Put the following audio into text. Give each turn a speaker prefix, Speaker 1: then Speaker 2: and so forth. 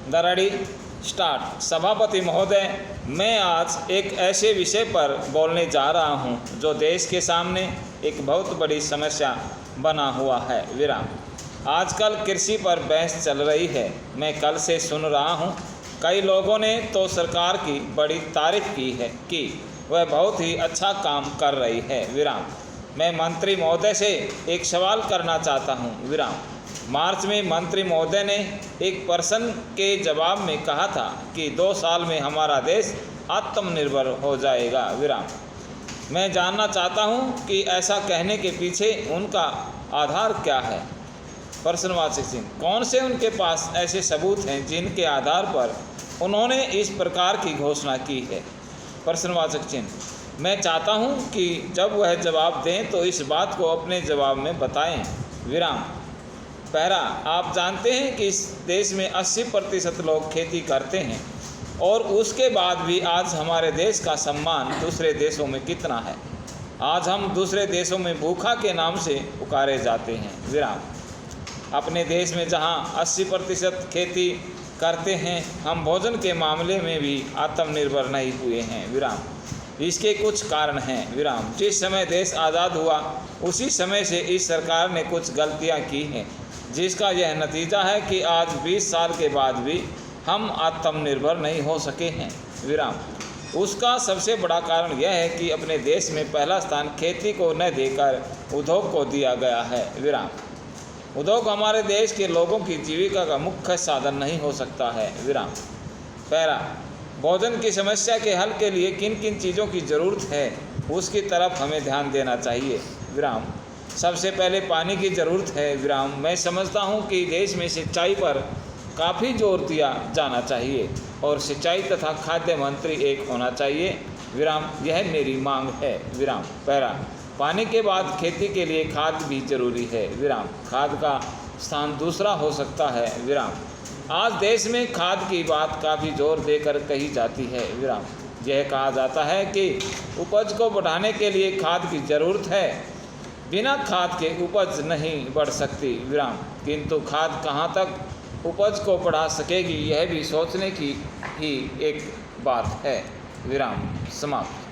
Speaker 1: दरड़ी start. सभापति महोदय, मैं आज एक ऐसे विषय पर बोलने जा रहा हूं जो देश के सामने एक बहुत बड़ी समस्या बना हुआ है। विराम। आजकल कृषि पर बहस चल रही है। मैं कल से सुन रहा हूं, कई लोगों ने तो सरकार की बड़ी तारीफ की है कि वह बहुत ही अच्छा काम कर रही है। विराम। मैं मंत्री महोदय से एक सवाल करना चाहता हूं। विराम। मार्च में मंत्री महोदय ने एक प्रश्न के जवाब में कहा था कि 2 साल में हमारा देश आत्मनिर्भर हो जाएगा। विराम। मैं जानना चाहता हूं कि ऐसा कहने के पीछे उनका आधार क्या है। प्रश्नवाचक चिन्ह। कौन से उनके पास ऐसे सबूत हैं जिनके आधार पर उन्होंने इस प्रकार की घोषणा की है। प्रश्नवाचक चिन्ह। मैं चाहता हूं कि जब वह जवाब दें तो इस बात को अपने जवाब में बताएं। विराम। पहला, आप जानते हैं कि इस देश में 80% लोग खेती करते हैं और उसके बाद भी आज हमारे देश का सम्मान दूसरे देशों में कितना है। आज हम दूसरे देशों में भूखा के नाम से पुकारे जाते हैं। विराम। अपने देश में जहां 80% खेती करते हैं, हम भोजन के मामले में भी आत्मनिर्भर नहीं हुए हैं। विराम। इसके कुछ कारण हैं। विराम। जिस समय देश आज़ाद हुआ उसी समय से इस सरकार ने कुछ गलतियां की हैं, जिसका यह नतीजा है कि आज 20 साल के बाद भी हम आत्मनिर्भर नहीं हो सके हैं। विराम। उसका सबसे बड़ा कारण यह है कि अपने देश में पहला स्थान खेती को न देकर उद्योग को दिया गया है। विराम। उद्योग हमारे देश के लोगों की जीविका का मुख्य साधन नहीं हो सकता है। विराम। पहला, भोजन की समस्या के हल के लिए किन किन चीज़ों की ज़रूरत है उसकी तरफ हमें ध्यान देना चाहिए। विराम। सबसे पहले पानी की ज़रूरत है। विराम। मैं समझता हूं कि देश में सिंचाई पर काफ़ी जोर दिया जाना चाहिए और सिंचाई तथा खाद्य मंत्री एक होना चाहिए। विराम। यह मेरी मांग है। विराम। पहला, पानी के बाद खेती के लिए खाद भी जरूरी है। विराम। खाद का स्थान दूसरा हो सकता है। विराम। आज देश में खाद की बात काफ़ी जोर देकर कही जाती है। विराम। यह कहा जाता है कि उपज को बढ़ाने के लिए खाद की ज़रूरत है, बिना खाद के उपज नहीं बढ़ सकती। विराम। किंतु खाद कहाँ तक उपज को बढ़ा सकेगी, यह भी सोचने की ही एक बात है। विराम। समाप्त।